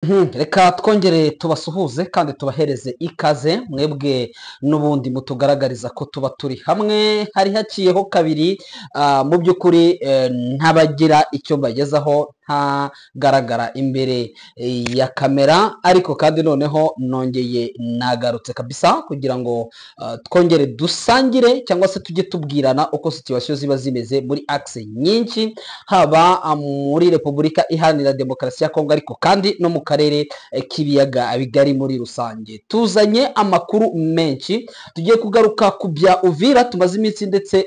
Reka twongere tubasuhuze kandi tubahereze ikaze mwebwe n'ubundi mutugaragariza ko tuba turi hamwe. Hari haciyeho kabiri mu by'ukuri ntabagira icyo bagezaho ntagaragara imbere ya kamera, ariko kandi noneho nongeye nagarutse kabisa kugira ngo twongere dusangire cyangwa se tujye tubwirana uko situation ziba zimeze muri axe nyinshi, haba muri Repubulika Iharanira Demokarasi ya Kongo ariko kandi no mu karere k'ibiyaga bigari muri rusange. Tuzanye amakuru menshi, tugiye kugaruka ku bya Uvira tumaze iminsi ndetse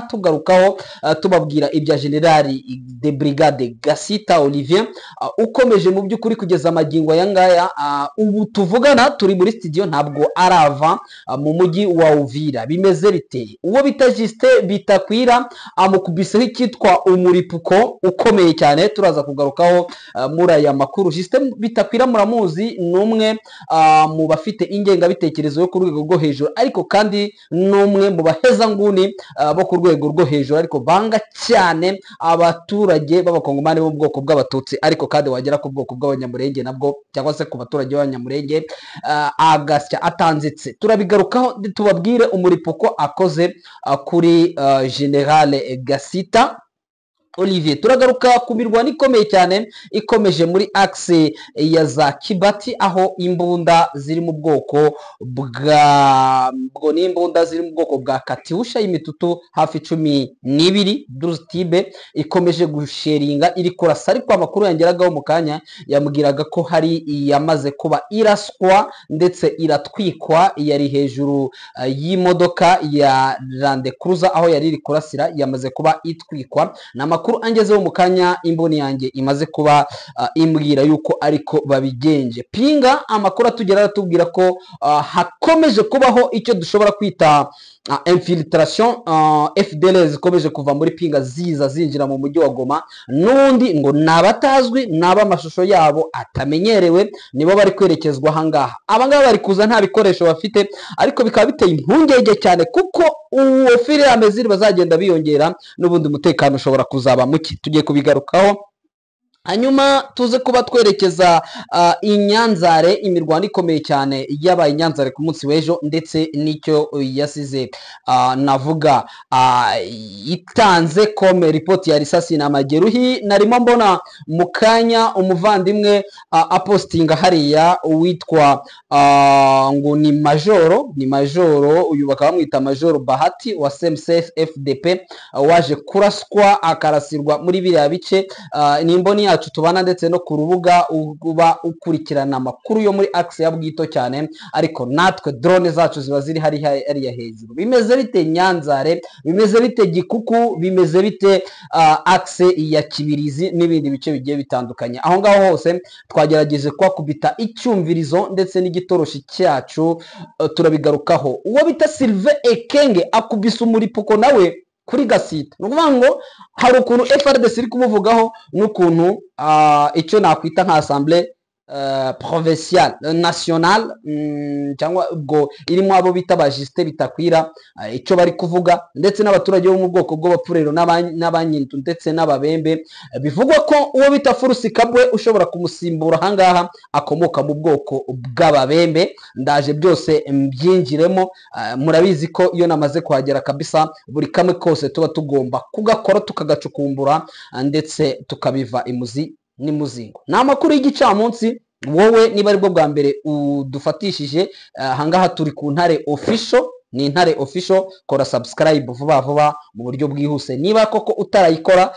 tugarukaho tubabwira ibya Generali de Brigade Gasita Olivier ukomeje mu by'ukuri kugeza amagingo aya ngaya. Ubu tuvugana turi muri studio, ntabwo arava mu mujyi wa Uvira. Bimeze biteye, uwo bita Justin Bitakwira amukubiseho icyitwa umuripuko ukomeye cyane, turaza kugarukaho muri aya makuru. Justin Bitakwira muramuzi, ni umwe mu bafite ingengabitekerezo yo ku rwego rwo hejuru, ariko kandi n'umwe mu bahezanguni bo ku rwego rwo hejuru, ariko banga cyane abaturage b'abakongomani bo mu bwoko bw'abatutsi, ariko kandi wagera ku bwoko bw'abanyamurenge nabwo cyangwa se ku baturage b'abanyamurenge agasya atanzitse. Turabigarukaho tubabwire umuripuko akoze kuri Generale Gasita Olivier. Turagaruka ku mirwano ikomeye cyane ikomeje muri axe ya za Kibati, aho imbunda ziri mu bwoko bwa Katyusha y'imitutu hafi 12 Druztibe ikomeje gusheringa, iri kurasa, ariko amakuru yangeragaho mu kanya yambwiraga ko hari yamaze kuba iraswa ndetse iratwikwa, yari hejuru y'imodoka ya Land Cruiser aho yari iri kurasira, yamaze kuba itwikwa. Amakuru angezeho mu kanya, imboni yanjye imaze kuba imbwira yuko ariko babigenje. Pinga amakuru atugera aratubwira ko hakomeje kubaho icyo dushobora kwita infiltration. FDL zikomeje kuva muri Pinga ziza zinjira mu mujyi wa Goma, n'undi ngo nabatazwi naba amashusho yabo atamenyerewe, nibo bari kwerekezwa ahangaha. Abangaba bari kuza nta bikoresho bafite, ariko bikaba biteye impungenge cyane kuko uwo fire ameziri bazagenda biyongera, n'ubundi umutekano ushobora kuzaba muke. Tugiye kubigarukaho, hanyuma tuze kuba twerekeza Inyanzare, imirwano ikomeye cyane yabaye Inyanzare ku munsi w'ejo, ndetse n'icyo yasize navuga itanze kome ripoti ya risasi na mageruhi. Narimo mbona mu kanya umuvandimwe apostinga hariya witwa ngo ni majoro, uyu bakaba bamwita Majoro Bahati wa SMCF FDP, waje kuraswa akarasirwa muri biriya bice. Ni imboni yacu tubana ndetse no ku rubuga uba ukurikirana amakuru yo muri axe ya Bwito cyane, ariko natwe drone zacu ziba ziri hariya hejuru. Bimeze bite Nyanzare, bimeze bite Gikuku, bimeze bite axe ya Kibirizi n'ibindi bice bigiye bitandukanye. Aho ngaho hose twagerageje kwakubita icyumvirizo ndetse n'igitoroshi cyacu, turabigarukaho. Uwo bita Sylvain Ekenge akubise umuripuko nawe kuri Gasita. Ni ukuvuga ngo hari ukuntu FRDC iri kumuvugaho, n'ukuntu icyo nakwita nka Assemblée provinciale nationale cyangwa ubwo irimo abo bita ba Justin Bitakwira, icyo bari kuvuga, ndetse n'abaturage bo mu bwoko bw'abapfurero n'abanyintu ndetse n'ababembe. Bivugwa ko uwo bita Furusi Kabwe ushobora kumusimbura ahangaha akomoka mu bwoko bw'ababembe. Ndaje byose mbyinjiremo. Murabizi ko iyo namaze kuhagera kabisa, buri kamwe kose tuba tugomba kugakora tukagacukumbura ndetse tukabiva imuzi n'imuzingo. Ni amakuru y'igicamunsi. Wowe niba aribwo bwa mbere udufatishije ahangaha, turi ku Ntare Official, ni Ntare Official. Kora subscribe vuba vuba mu buryo bwihuse, niba koko utarayikora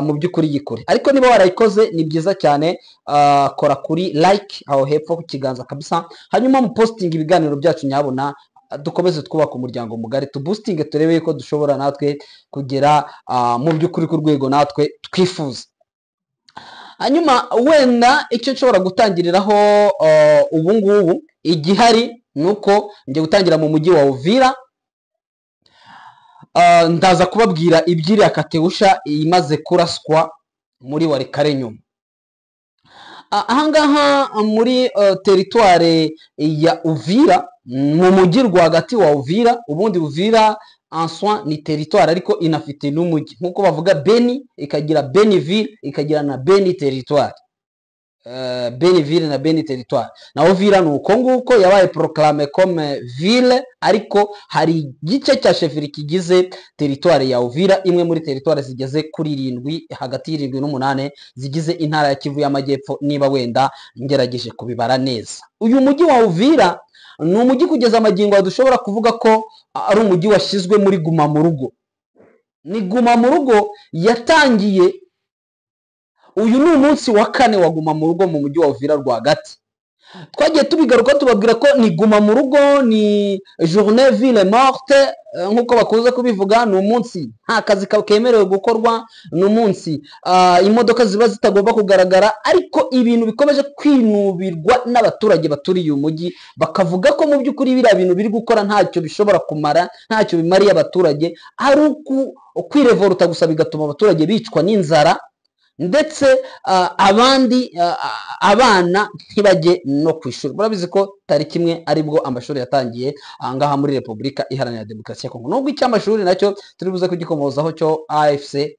mu by'ukuri yikore, ariko niba warayikoze ni byiza cyane. Kora kuri like aho hepfo ku kiganza kabisa, hanyuma mu posting ibiganiro byacu nyabona, dukomeze twubaka umuryango mugari, tuboostinge turebe ko dushobora natwe kugera mu by'ukuri ku rwego natwe twifuza. Hanyuma wenda icyo nshobora gutangiriraho ubu ngubu igihari nuko ngiye gutangira mu mujyi wa Uvira. Ndaza kubabwira iby'iriya Katyusha imaze kuraswa muri Walikale nyuma. Ahangaha muri teritware ya Uvira, mu mujyi rwagati wa Uvira. Ubundi Uvira en soi ni teritware, ariko inafite n'umujyi, nkuko bavuga Beni ikagira Beniville ikagira na Beni teritware. Beniville na Beni territoire na Uvira nuko nguko yabaye proclame comme ville, ariko hari igice cya sheferi kigize territoire ya Uvira, imwe muri territoire zigeze kuri 7 hagati y'7 n'8 zigize intara ya Kivu y'Amajyepfo, niba wenda ngerageje kubibara neza. Uyu mujyi wa Uvira ni umujyi kugeza amagingo dushobora kuvuga ko ari umujyi washyizwe muri guma mu rugo. Ni guma mu rugo yatangiye, uyu ni umunsi wa 4 wa guma mu rugo mu mujyi wa Uvira rwagati. Twagiye tubigaruka tubabwira ko ni guma mu rugo, ni journée ville morte nkuko bakunze kubivuga, ni umunsi nta kazi kemerewe gukorwa, ni umunsi imodoka ziba zitagomba kugaragara, ariko ibintu bikomeje kwinubirwa n'abaturage baturiye uyu mujyi, bakavuga ko mu by'ukuri biriya bintu biri gukora ntacyo bishobora kumara, ntacyo bimariye abaturage, ari kwirevoluta gusa bigatuma abaturage bicwa n'inzara, ndetse abandi abana ntibajye no ku ishuri. Murabizi ko tariki imwe aribwo amashuri yatangiye ahangaha muri Repubulika Iharanira Demokarasi ya Kongo, nubwo icy'amashuri nacyo turi buze kugikomozaho cyo AFC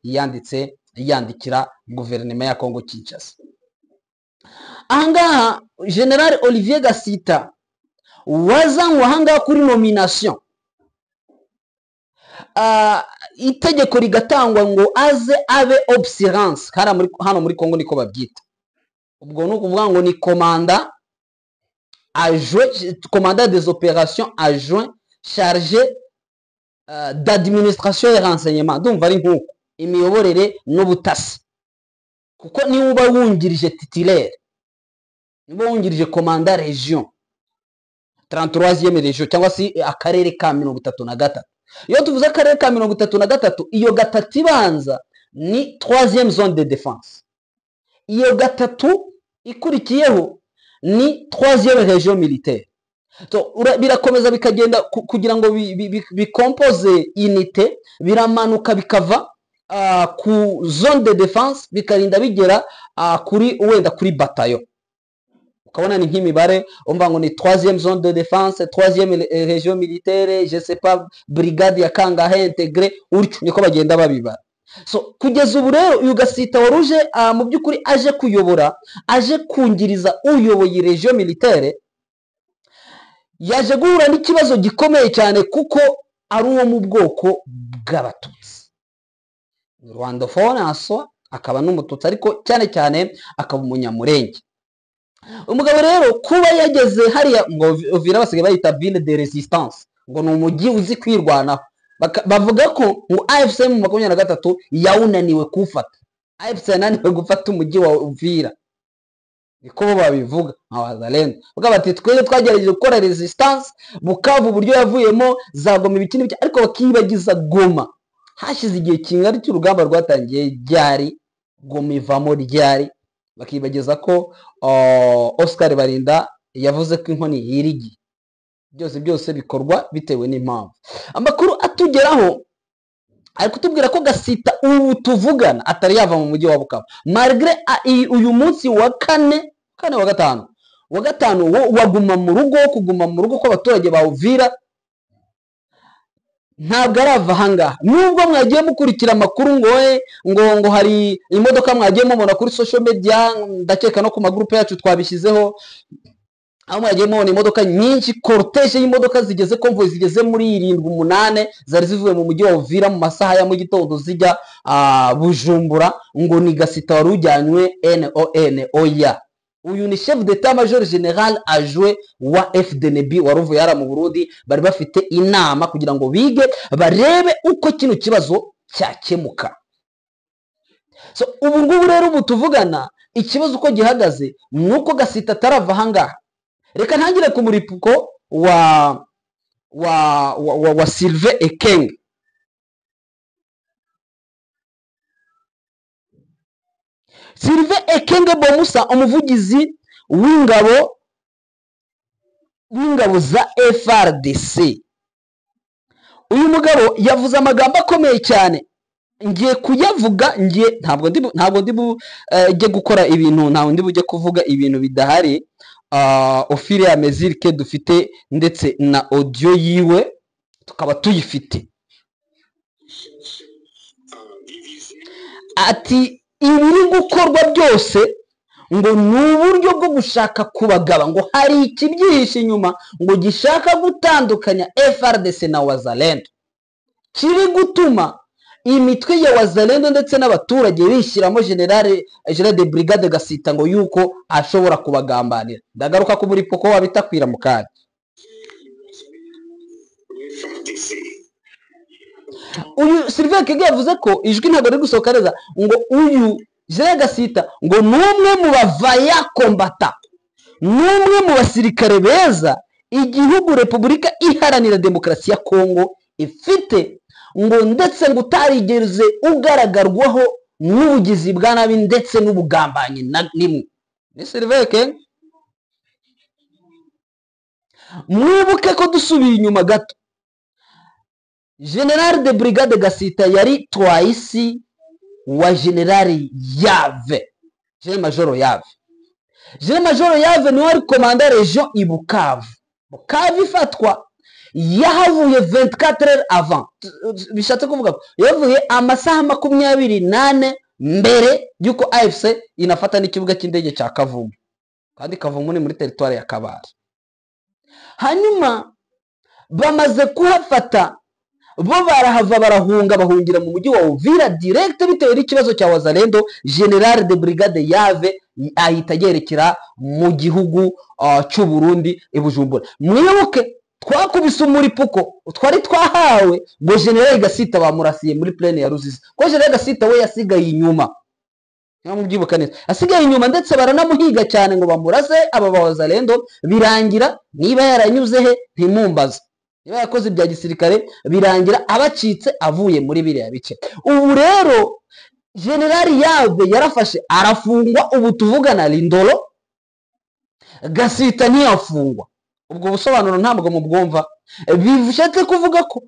yandikira guverinoma ya Kongo Kinshasa. Ahangaha General Olivier Gasita wazanywe ahangaha kuri nomination, itegeko rigatangwa ngo aze abe observance hano muri Kongo niko babyita. Ubwo ni ukuvuga ngo ni commandant des opérations adjoint chargé d'administration et renseignement. Ndumva ari nkuko imiyoborere n'ubutasi, kuko niwe uba wungirije titulaire, niwe wungirije commandant region 33e region cyangwa si akarere ka 33. Iyo tuvuze akarere ka 33, iyo gatatu ibanza ni 3e zone de défense, iyo gatatu ikurikiyeho ni 3e région militaire. So birakomeza bikagenda kugira ngo bikompoze unité, biramanuka bikava ku zone de défense bikarinda bigera kuri bataillon. Ukabona ni nk'imibare umva ngo ni 3e zone de défense, 3e région militaire, je sais pas brigade ya kangahe intégré, uryo niko bagenda babibara. So kugeza ubu rero uyu Gasita waruje mu by'ukuri aje kuyobora, aje kungiriza uyoboye région militaire, yaje guhura n'ikibazo gikomeye cyane kuko ari uwo mu bwoko bw'Abatutsi. Rwandophone aswa, akaba n'umututsi, ariko cyane cyane akaba umunyamurenge. Umugabo rero kuba yageze hariya ngo Uvira basigaye bayita ville de résistance, ngo ni umujyi uzi kwirwanaho. Bavuga ko ngo AFC mu 23 yawunaniwe kufata. AFC yananiwe gufata umujyi wa Uvira, niko babivuga abazalendo. Bavuga bati twese twagerageje gukora resistance, Bukavu uburyo yavuyemo zagoma ibikini bike, ariko bakibagiza Goma. Hashize igihe kingari cy'urugamba rwatangiye ryari, Goma ivamo ryari, bakibageza ko Oscar Barinda yavuze ko inkoni yirigi. Byose bikorwa bitewe n'impamvu. Amakuru atugeraho ari kutubwira ko Gasita ubu tuvugana atari yava mu mujyi wa Bukavu, malgré uyu munsi wa 4 wa gatanu waguma mu rugo, kuguma mu rugo kw'abaturage ba Uvira ntabwo arava ahangaha. Nubwo mwagiye mukurikira amakuru ngo hari imodoka mwagiye mubona kuri social media, ndakeka no ku magroupe yacu twabishyizeho, aho mwagiye mubona imodoka nyinshi, cortege y'imodoka zigeze convoy zigeze muri 7-8 zari zivuye mu mujyi wa Uvira mu masaha ya mu gitondo zijya Bujumbura, ngo ni Gasita wari ujyanywe oya. Uyu ni chef d'état major général adjoint wa FDNB waruvuye yara mu Burundi, bari bafite inama kugira ngo bige barebe uko kino kibazo cyakemuka. So ubu ngubu rero ubu tuvugana ikibazo uko gihagaze nuko Gasita tarava ahangaha. Reka ntangire ku muripuko wa Sylvain Ekenge. Sylvain Ekenge Bomusa, umuvugizi w'ingabo za FRDC. Uyu mugabo yavuze amagambo akomeye cyane, ngiye kuyavuga, ntabwo ndi bujye gukora ibintu, ntabwo ndi bujye kuvuga ibintu bidahari. Ofire ya mezirike dufite ndetse na audio yiwe tukaba tuyifite. Ati ibiri gukorwa byose ngo ni uburyo bwo gushaka kubagaba, ngo hari ikibyihishe inyuma ngo gishaka gutandukanya FARDC na Wazalendo, kiri gutuma imitwe ya Wazalendo ndetse n'abaturage bishyiramo General de Brigade Gasita ngo yuko ashobora kubagambanira. Ndagaruka ku muri poko wabitakwira mu kanya. Uyu Sylvain Kege yavuze ko ijwi ntabwo riri gusohoka neza, ngo uyu General Gasita ngo numwe mu bavaya kombata, numwe mu basirikare beza igihugu Repubulika Iharanira Demokarasi ya Kongo ifite, ngo ndetse ngo utarigeze ugaragarwaho n'ubugizi bwa nabi ndetse n'ubugambanyi nimwe. Ni Sylvain Kege. Mwibuke ko dusubiye inyuma gato, General de Brigade Gasita yari twaisi wa General Yave, General Major Yave. General Major Yave niwe wari komanda region i Bukavu. Bukavu ifatwa yahavuye 24 heures avant, bishatse kuvuga ko yavuye amasaha 28 mbere yuko AFC inafata n'ikibuga cy'indege cya Kavumu, kandi Kavumu ni muri territoire ya Kabare. Hanyuma bamaze kuhafata bo barahava barahunga, bahungira mu mujyi wa Uvira direct bitewe n'ikibazo cya Wazalendo. General de Brigade Yave ahita yerekera mu gihugu cy'u Burundi i Bujumbura. Mwibuke twakubise umuripuko twari twahawe ngo General Gasita bamurasiye muri plaine ya Ruzizi, ko General Gasita we yasigaye inyuma. Mubyibuka neza, asigaye inyuma ndetse baranamuhiga cyane ngo bamurase aba Wazalendo. Birangira niba yaranyuze he ntimumbaza, niba yakoze ibya gisirikare birangira abacitse avuye muri biriya bice. Ubu rero General Yave yarafashe arafungwa, ubu tuvugana Lindolo. Gasita ntiyafungwa. Ubwo busobanuro ntabwo mubwumva, bishatse kuvuga ko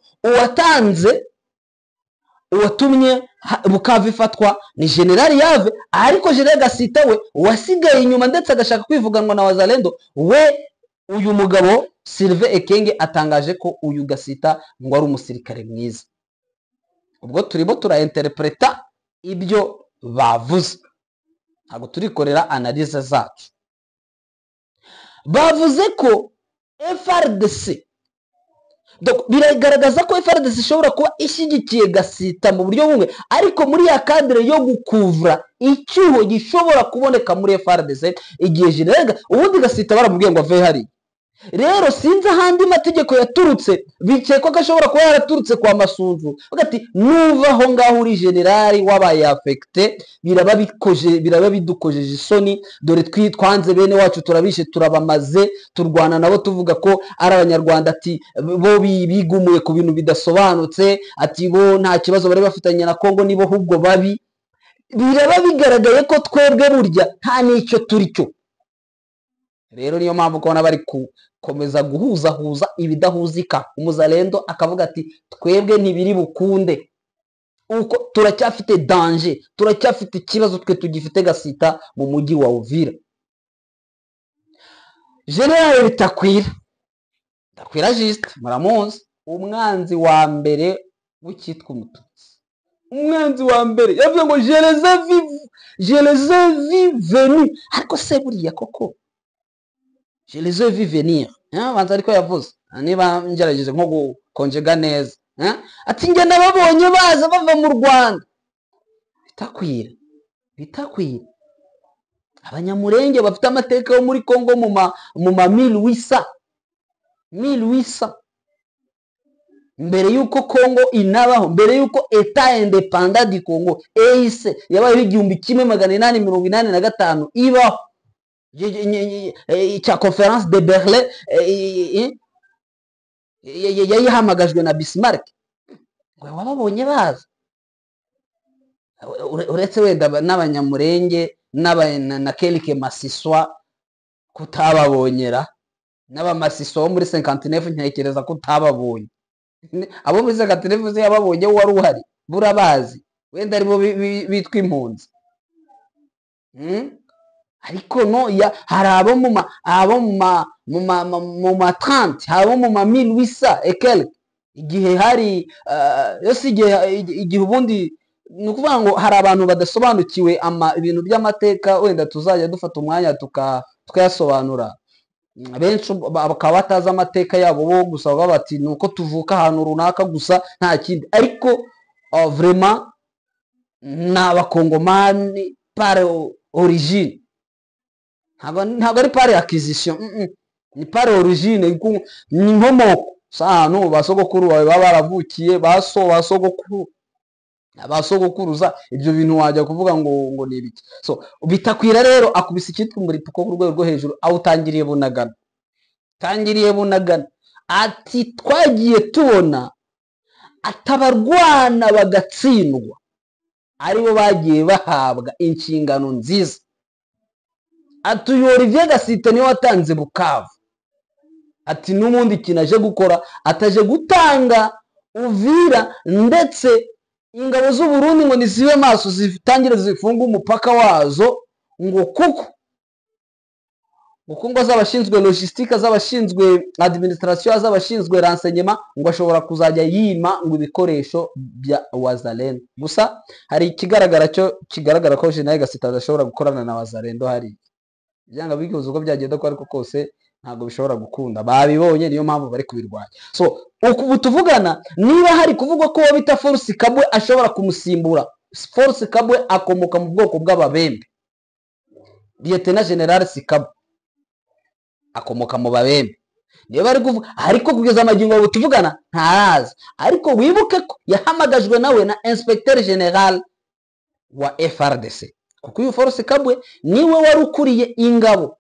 uwatumye Bukavu ifatwa ni General Yave, ariko General Gasita we wasigaye inyuma ndetse agashaka kwivuganwa na Wazalendo. We uyu mugabo Sylvain Kenge atangaje ko uyu Gasita ngo ari umusirikare mwiza. Ubwo turimo turainterpreta ibyo bavuze, ntabwo turikorera analyse zacu. Bavuze ko FARDC, biragaragaza ko FARDC ishobora kuba ishyigikiye Gasita mu buryo bumwe, ariko muri ya cadre yo gukuvura icyuho gishobora kuboneka muri FARDC igihe General ubundi Gasita baramubwiye ngo ave hari. Rero sinzi ahandi mategeko yaturutse, bikekwa ko ashobora kuba yaraturutse kwa Masunzu, bagati nuva aho ngaho uri general wabaye affecté, biraba bidukojeje isoni, dore twanze bene wacu turabishe turabamaze, turwana nabo tuvuga ko ari abanyarwanda, ati bo bigumuye ku bintu bidasobanutse, ati bo nta kibazo bari bafitanye na Kongo, nibo hubwo babi. Biraba bigaragaye ko twebwe burya nta nicyo turi cyo. Rero niyo mpamvu kubona bari komeza guhuzahuza ibidahuzika. Umuzalendo akavuga ati twebwe ntibiri bukunde, uko turacyafite danger, turacyafite ikibazo, twe tugifite Gasita mu mujyi wa Uvira. General Bitakwira Juste muramuzi, umwanzi wa mbere w'ikitwa Umututsi. Umwanzi wa mbere yavuze ngo je les ai vus, ariko se buriya koko je les ai vus venir, banza ariko yavuze, niba ngerageje nko gukonjega neza, ati nge nababonye baza bava mu Rwanda. Bitakwira abanyamurenge bafite amateka yo muri Kongo mu ma 1800 mbere yuko Kongo inabaho, mbere yuko Etat indépendant du Congo EIC yabaye 1885 ibaho, cya Conference de Berlin yayihamagajwe na Bismarck. Wababonye baza, uretse wenda n'abanyamurenge na kelike Masiswa kutababonyera, n'abamasiswa bo muri 59 ntekereza ko utababonye. Abo muri 59 yababonye wari uhari, burabazi wenda aribo bitwa impunzi. Ariko no hari abo mu ma 30, abo mu ma 1800 et quelques, igihe hari igihe ubundi ni ukuvuga ngo hari abantu badasobanukiwe ibintu by'amateka, wenda tuzajya dufata umwanya tukayasobanura. Benshi bakaba batazi amateka yabo, bo gusa baba bati ni uko tuvuka ahantu runaka gusa nta kindi, ariko vraiment ni abakongomani par origine, ntabwo ari par acquisition, ni par origine, ni inkomoko ahantu basogokuru bawe baba baravukiye, basogokuruza. Ibyo bintu wajya kuvuga ngo ni ibiki? So bitakwira rero akubise icyitwa umuripuko ku rwego rwo hejuru, aho utangiriye Bunagana ati twagiye tubona atabarwana bagatsindwa aribo bagiye bahabwa inshingano nziza. Ati uyu Olivier Gasita niwe watanze Bukavu, ati n'ubundi ikintu aje gukora, ataje gutanga Uvira, ndetse ingabo z'u Burundi ngo nizibe maso zitangire zifunga umupaka wazo, ngo kuko ngo z'abashinzwe logistique, z'abashinzwe administration, z'abashinzwe renseignement, ngo ashobora kuzajya yima ngo ibikoresho bya Wazalendo. Gusa hari kigaragara ko General Gasita adashobora gukorana na Wazalendo. Hari byanga bigoze uko byagenda ko ariko kose ntabwo bishobora gukunda, babibonye, niyo mpamvu bari kubirwanya. So ubu tuvugana, niba hari kuvugwa ko bita Force Kabwe ashobora kumusimbura, Force Kabwe akomoka mu bwoko bw'Ababembe. Lieutenant General Sikabwe akomoka mu Babembe, niyo bari kuvuga, ariko kugeza amagingo ubu tuvugana ntaraza. Ariko wibuke ko yahamagajwe nawe na Inspecteur General wa FRDC, kuko uyu Force Kabwe niwe wari ukuriye ingabo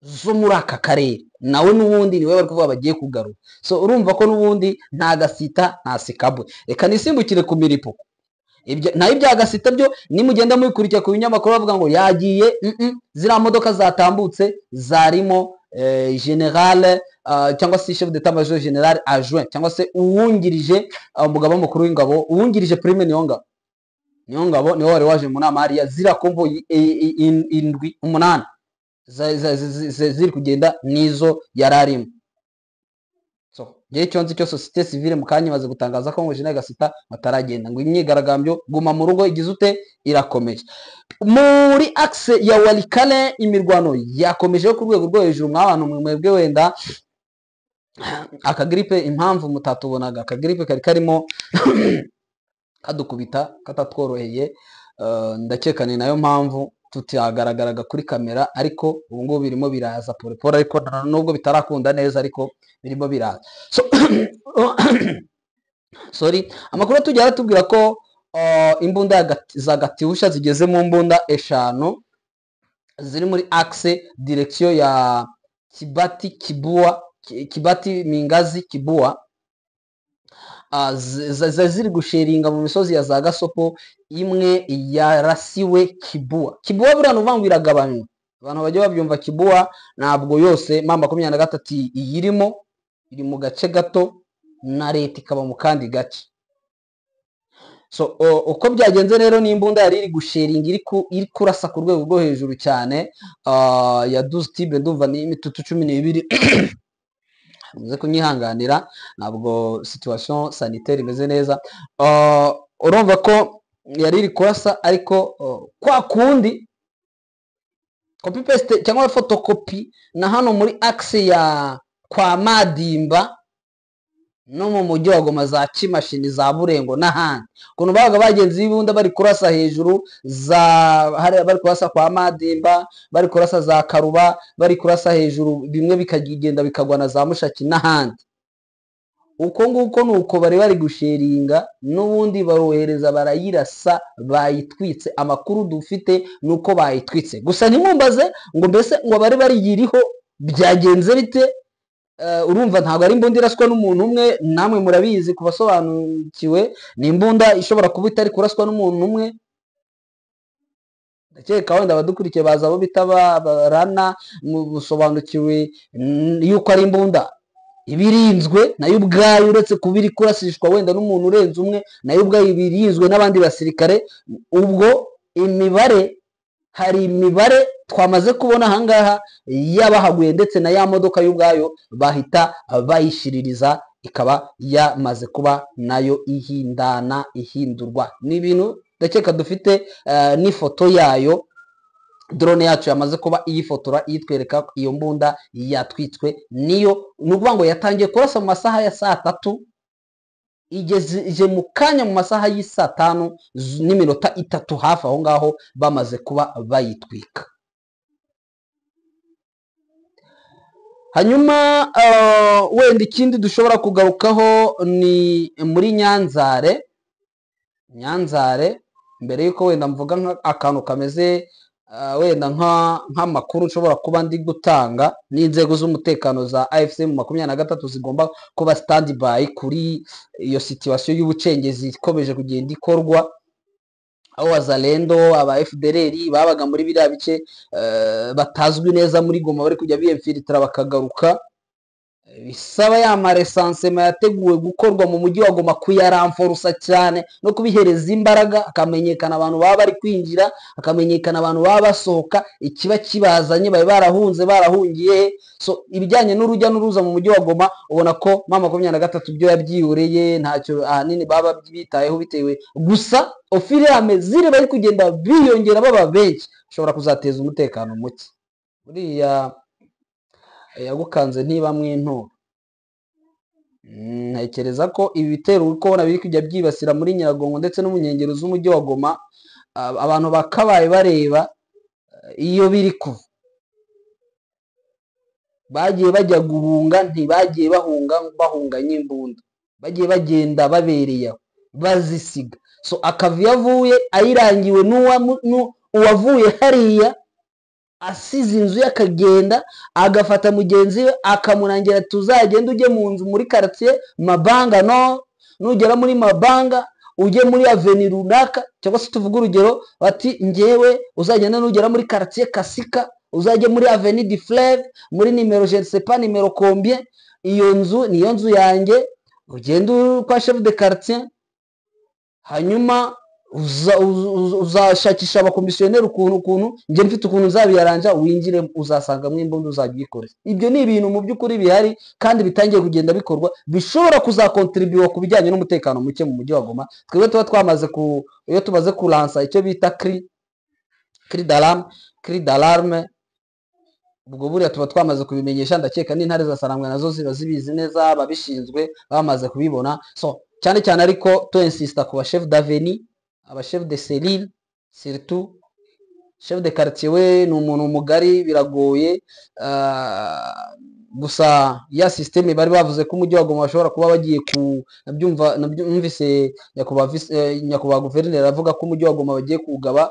zo muri aka karere, nawe n'ubundi niwe bari kuvuga bagiye kugarura. So urumva ko n'ubundi nta Gasita nta Sikabwe. Reka nisimbukire ku miripuko. Nayo ibya Gasita byo nimugenda mubikurikira ku binyamakuru bavuga ngo yagiye, ziriya modoka zatambutse zarimo general cyangwa se chef d'état major general adjoint, cyangwa se uwungirije umugaba mukuru w'ingabo, uwungirije prime Niyongabo niwe wari waje mu nama hariya. Zira komvo 8 ziri kugenda nizo yararimo. So gihe cyonzi cyo societe civile mukanya maze gutangaza ko ngo General Gasita bataragenda, ngo imyigaragambyo guma mu rugo igize ute irakomeje. Muri axe ya Walikale imirwano yakomeje ku rwego rwo hejuru. Mwabantu mwebwe wenda akagripe, impamvu mutatubonaga akagripe kari karimo kadukubita katatworoheye, ndakekane nayo mpamvu tutagaragaraga kuri kamera, ariko ubu ngubu birimo biraza porepora, ariko nubwo bitarakunda neza ariko birimo biraza. So sorry, amakuru tujya tubwira ko imbunda za Gatiusha zigeze mu mbunda 5 ziri muri axe direction ya Kibati Mingazi Kibua, ziri gusheringa mu misozi ya za Gasopo. Imwe yarasiwe Kibua buriya nuvangu iragabanywa, abantu bajya babyumva. Kibua ntabwo yose mama 23 iyirimo, iri mu gace gato na leta ikaba mu kandi gace. So uko byagenze rero, n'imbunda yari iri gusheringa iri kurasa ku rwego rwo hejuru cyane, ya 12 tibe, ndumva ni imitutu 12 muze kunyihanganira, ntabwo situation sanitaire imeze neza. Urumva ko yari iri kurasa, ariko kwa kundi copy paste cyangwa photocopy na hano muri axe ya kwa Madimba no mu mujyi wa Goma, za Kimashini, za Burengo n'ahandi, ukuntu babaga bagenzi ibunda bari kurasa hejuru, bari kurasa kwa Madimba, bari kurasa za Karuba, bari kurasa hejuru, bimwe bikagenda bikagwa na za Mushaki n'ahandi. Uko nguko nuko bari gusheringa, n'ubundi barohereza barayirasa, bayitwitse. Amakuru dufite nuko bayitwitse, gusa ntimumbaze ngo mbese ngo bari yiriho byagenze bite. Urumva ntabwo ari imbunda iraswa n'umuntu umwe, namwe murabizi kubasobanukiwe, ni imbunda ishobora kuba itari kuraswa n'umuntu umwe. Ndakeka wenda abadukurikiye baza abo bita barana musobanukiwe yuko ari imbunda ibirinzwe nayo ubwayo, uretse kuba iri kurasishwa wenda n'umuntu urenze umwe, nayo ubwayo ibirinzwe n'abandi basirikare. Ubwo hari imibare twamaze kubona ahangaha yabahaguye, ndetse na ya modoka y'ubwayo bahita bayishiririza ikaba yamaze kuba nayo ihindurwa. Ni ibintu ndakeka dufite n'ifoto yayo, drone yacu yamaze kuba iyifotora iyitwereka iyo mbunda yatwitswe. Niyo ni ukuvuga ngo yatangiye kurasa mu masaha ya saa 3, ije mu kanya mu masaha y'isa 5 n'iminota 3 hafi aho ngaho bamaze kuba bayitwika. Hanyuma wenda ikindi dushobora kugarukaho ni muri Nyanzare, mbere yuko wenda mvuga akantu kameze wenda nk'amakuru nshobora kuba ndi gutanga, n'inzego z'umutekano za AFC mu 23 zigomba kuba standby kuri iyo situation y'ubucengezi ikomeje kugenda ikorwa, aho wazalendo aba FDLR babaga muri biriya bice batazwi neza muri Goma bari kujya biyemfilitra bakagaruka, bisaba ya maresansema yateguwe gukorwa mu mujyi wa Goma kuyaramforusa cyane no kubihereza imbaraga, akamenyekana abantu baba bari kwinjira, akamenyekana abantu baba basohoka, ikiba kibazanye babe barahungiye. So ibijyanye n'urujya n'uruza mu mujyi wa Goma ubona ko M23 byo yabyiyureye, ntacyo ahanini baba bitayeho, bitewe gusa ofirame zire bari kugenda biyongera baba benshi, ushobora kuzateza umutekano muke. Buriya yagukanze ntiba mw'inturo. Ntekereza ko ibi bitero uri kubona biri kujya byibasira muri Nyiragongo ndetse no mu nkengero z'umujyi wa Goma, abantu bakabaye bareba iyo biri kuva. Bagiye bajya guhunga, ntibagiye bahunganye imbunda, bagiye bagenda babereye bazisiga. So akavi yavuye ayirangiwe uwavuye hariya asize inzu yakagenda agafata mugenzi we akamurangira tuzagenda ujye mu nzu muri quartier Mabanga, no nugera muri Mabanga ujye muri avenue runaka, cyangwa se tuvuga urugero bati ngewe uzagenda nugera muri quartier Kasika uzajye muri avenue du Fleuve muri nimero je ne sais pas nimero combien, iyo nzu niyo nzu yanjye, ugenda kwa chef de quartier, hanyuma uzashakisha abakomisiyoneri ukuntu nje mfite ukuntu nzabiyaranja, winjire uzasanga mwimbunda uzabyikore. Ibyo ni ibintu mu by'ukuri bihari kandi bitangiye kugenda bikorwa, bishobora kuzakontribuwa ku bijyanye n'umutekano muke mu mujyi wa Goma. Twebwe tuba twamaze iyo tumaze kulansa icyo bita cri d'alarme, ubwo buriya tuba twamaze kubimenyesha, ndakeka n'intare za Sarangwe nazo ziba zibizi neza, ababishinzwe bamaze kubibona. So cyane cyane ariko to insista ku ba chef d'avenue, aba chef de cellule, surtout chef de quartier we ni umuntu mugari, biragoye. Gusa ya systeme bari bavuze ko umujyi wa Goma bashobora kuba bagiye nabyumvise nyakubahwa guverineri avuga ko umujyi wa Goma bagiye kugaba,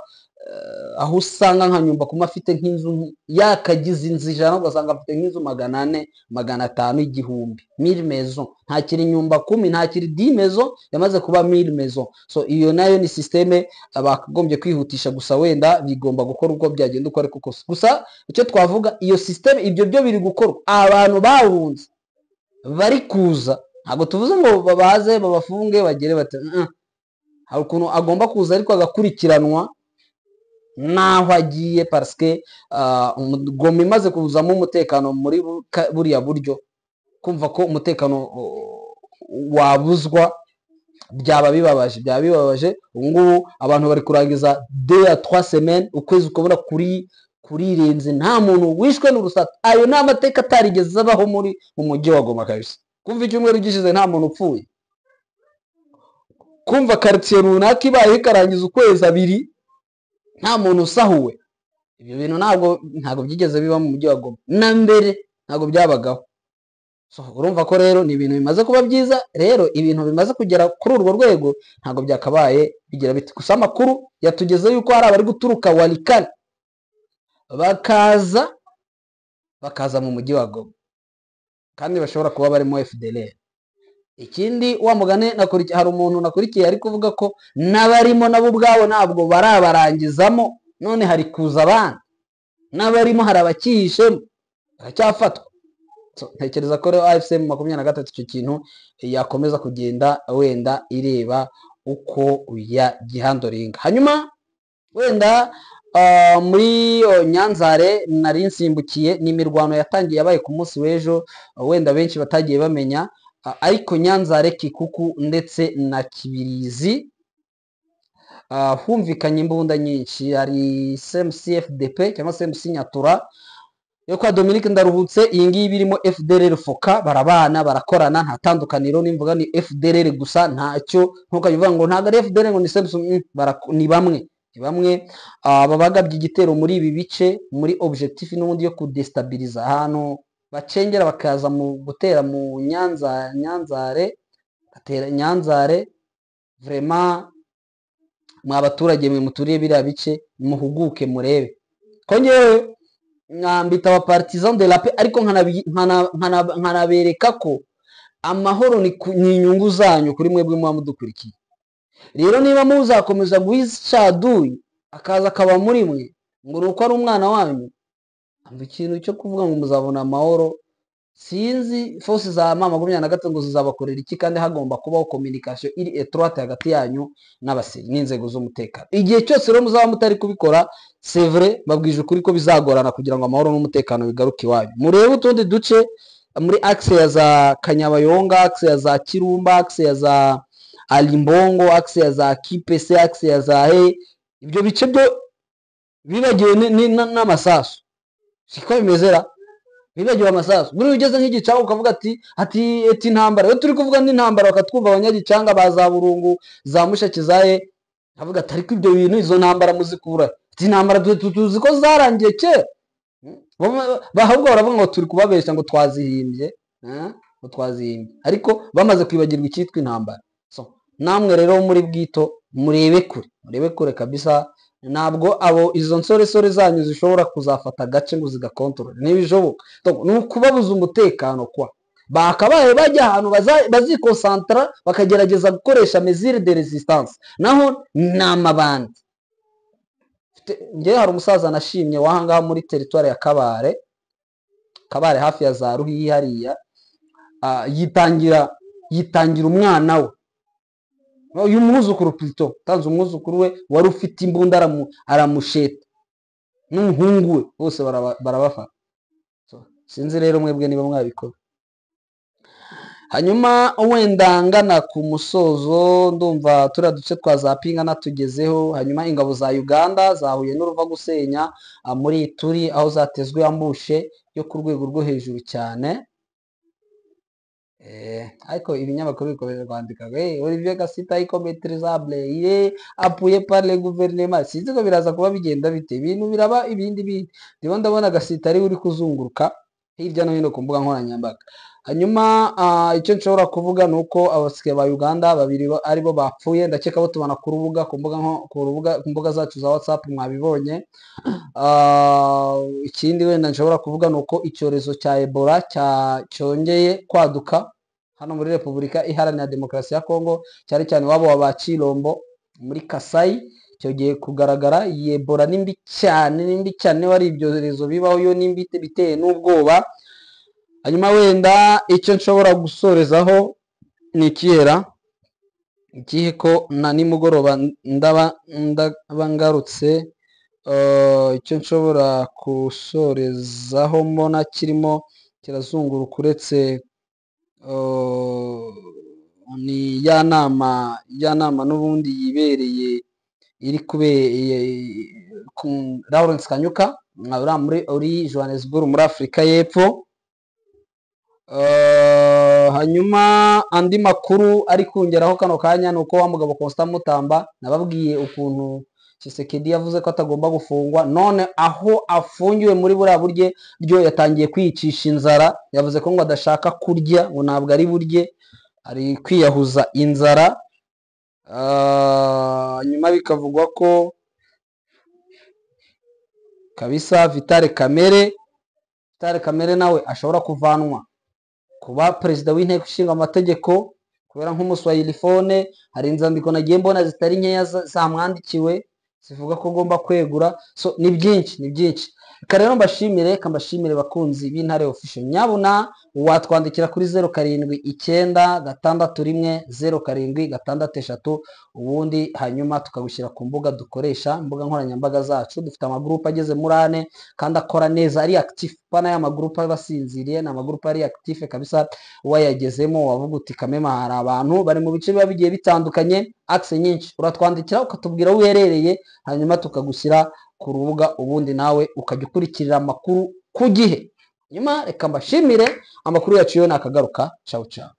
aho usanga nka nyumba kuma afite nk'inzu yakagize inzu 100, ugasanga afite nk'inzu 400, 500, igihumbi, 1000 maison. Ntakiri nyumba 10, ntakiri 10 maison, yamaze kuba 1000 maison. So iyo nayo ni systeme abagombye kwihutisha, gusa wenda bigomba gukora uko byagenda uko ariko kose. Gusa icyo twavuga, iyo systeme ibyo byo biri gukorwa, abantu bahunze bari kuza, ntabwo tuvuze ngo babaze babafunge bagere bate, hari ukuntu agomba kuza ariko agakurikiranwa naho agiye, parce que Goma imaze kuzamo umutekano muri buriya buryo, kumva ko umutekano wabuzwa byaba bibabaje. Ubungubu abantu bari kurangiza 2 à 3 semaines, ukwezi ukabona kurirenze nta muntu wishwe n'urusato. Ayo ni amateka atarigeze abaho mu mujyi wa Goma kabisa. Kumva icyumweru gishize nta muntu upfuye, kumva quartier runaka ibaye ikarangiza ukwezi 2 nta muntu usahuwe. Ibyo bintu ntabwo byigeze biba mu mujyi wa Goma na mbere, ntabwo byabagaho. So urumva ko rero ni ibintu bimaze kuba byiza. Rero ibintu bimaze kugera kuri urwo rwego ntabwo byakabaye bigira biti. Gusa amakuru yatugeze yuko hari abari guturuka Walikale bakaza mu mujyi wa Goma, kandi bashobora kuba barimo FDLR. Ikindi wa mugane hari umuntu nakurikiye ari kuvuga ko n'abarimo nabo ubwabo ntabwo barabarangizamo, none hari kuza abandi n'abarimo hari abakihishemo baracyafatwa. Ntekereza ko rero AFC 23 icyo kintu yakomeza kugenda wenda ireba uko yagihandoringa. Hanyuma wenda muri Nyanzare nari nsimbukiye, ni imirwano yatangiye yabaye ku munsi w'ejo, wenda benshi batagiye bamenya. ariko Nyanzare, Kikuku ndetse na Kibirizi humvikanye imbunda nyinshi. Hari CMC-FDP cyangwa CMC Nyatura yo kwa Dominique Ndaruhutse, iyi ngiyi birimo FDLR Foka, barabana barakorana, nta tandukaniro. nimvuga ni FDLR gusa ntacyo, nkuko bivuga ngo ntago ari FDLR ngo ni CMC, ni bamwe babagabye igitero muri ibi bice muri objectif n'ubundi yo kudestabiliza ahantu bacengera, bakaza mu gutera mu Nyanzare, batera Nyanzare. Vraiment mwa baturage mwe muturiye biriya bice muhuguke murebe ko ngewe mwambita aba partisan de la paix, ariko nkanabereka ko amahoro ni inyungu zanyu kuri mwebwe muba mudukurikiye. Rero niba muzakomeza guhishaduye akaza akaba muri mwe ngo nuko ari umwana wanyu, ikintu cyo kuvuga ngo muzabona amahoro, sinzi force za M23 ngo zizabakorera iki, kandi hagomba kubaho communication iri étroite hagati yanyu n'abasiri n'inzego z'umutekano. Igihe cyose rero muzaba mutari kubikora, c'est vrai, babwije ukuri ko bizagorana kugira ngo amahoro n'umutekano bigaruke iwanyu. Murebe utundi duce muri axe ya za Kanyabayonga, axe ya za Kirumba, axe ya za Alimbongo, axe ya za Kipese, axe ya za ibyo bice byo bibagiwe n'amasasu, siko bimezera, bibagiwe amasasu. Buri ugeze nk'igicanga ukavuga ati intambara, iyo turi kuvuga n'intambara bakatwumva abanyagicanga baza Burungu za Mushaki zaye, avuga ati ariko ibyo bintu izo ntambara muzikura, ati intambara tuzi ko zarangiye kera. Bahubwo baravuga ngo turi kubabeshya ngo twazihimbye, ariko bamaze kwibagirwa icyitwa intambara. Namwe rero muri Bwito murebe kure kabisa, ntabwo izo nsore zanyu zishobora kuzafata agace ngo zigakontorore, ntibishoboka. Ni ukubabuza umutekano kwa bakabaye bajya ahantu bazikosantra bakagerageza gukoresha mesure de resistance, naho n'amabandi. Ngewe hari umusaza nashimye wahangaha muri territoire ya Kabare hafi ya za Ruhihi hariya, yitangira umwana we, uyu mwuzukuru plutôt, tanze umwuzukuru we wari ufite imbunda aramusheta n'umuhungu we, bose barabafata. Sinzi rero mwebwe niba mwabikora. Hanyuma wenda ngana ku musozo, ndumva turiya duce twa za Pinga natugezeho. Hanyuma ingabo za Uganda zahuye n'uruva gusenya muri Turi, aho zatezwe ambushe yo ku rwego rwo hejuru cyane. Ariko ibinyamakuru bikomeje kwandika Olivier Gasita ikometrizable il appuyé par le gouvernement. Sinzi ko biraza kuba bigenda bite, ibintu biraba ibindi. Ndimo ndabona Gasita ari uri kuzunguruka hirya no hino ku mbuga nkoranyambaga. Hanyuma icyo nshobora kuvuga ni uko abasirikare ba Uganda babiri aribo bapfuye, ndakeka bo tubana ku rubuga ku mbuga zacu za WhatsApp mwabibonye. Ikindi wenda nshobora kuvuga ni uko icyorezo cya Ebola cyongeye kwaduka hano muri Repubulika Iharanira Demokarasi ya Kongo, cyane cyane wabo wa Chilombo muri Kasai. Cyongeye kugaragara. Iyi Ebola ni mbi cyane, wari ibyorezo bibaho yo nimbi biteye n'ubwoba. Hanyuma wenda icyo nshobora gusorezaho ni ikihe ko na nimugoroba ndaba ngarutse. Icyo nshobora gusorezaho mbona kirimo kirazunguruka uretse ni ya nama n'ubundi yibereye iri Lawrence Kanyuka muri Johannesburg muri Afurika y'Epfo. Hanyuma andi makuru ari kungeraho kano kanya ni uko wa mugabo Constant Mutamba nababwiye ukuntu Tshisekedi yavuze ko atagomba gufungwa, none aho afungiwe muri buriya burye ryo yatangiye kwiyicisha inzara. Yavuze ko ngo adashaka kurya, ngo ntabwo ari burye, ari kwiyahuza inzara. Nyuma bikavugwa ko kabisa Vital Kamerhe nawe ashobora kuvanwa kuba perezida w'inteko ishinga amategeko kubera nk'umuswahilifone. Hari inzandiko nagiye mbona zitari nkeya zamwandikiwe zivuga ko agomba kwegura. Ni byinshi. Reka rero mbashimire bakunzi b'Intare Official, nyabuna watwandikira kuri 0796610763 ubundi hanyuma tukagushyira ku mbuga dukoresha, imbuga nkoranyambaga zacu. Dufite amagroupe ageze muri 4 kandi akora neza, ari active, pana ya magroupe basinziriye, na amagroupe ari active kabisa. Wayagezemo wavuga uti Kamema hari abantu bari mu bice biba bigiye bitandukanye, axe nyinshi, uratwandikira ukatubwira aho uherereye, hanyuma tukagushyira ku rubuga, ubundi nawe ukajya ukurikirira amakuru ku gihe. Nyuma reka mbashimire, amakuru yacu yo nakagaruka. Ciao ciao.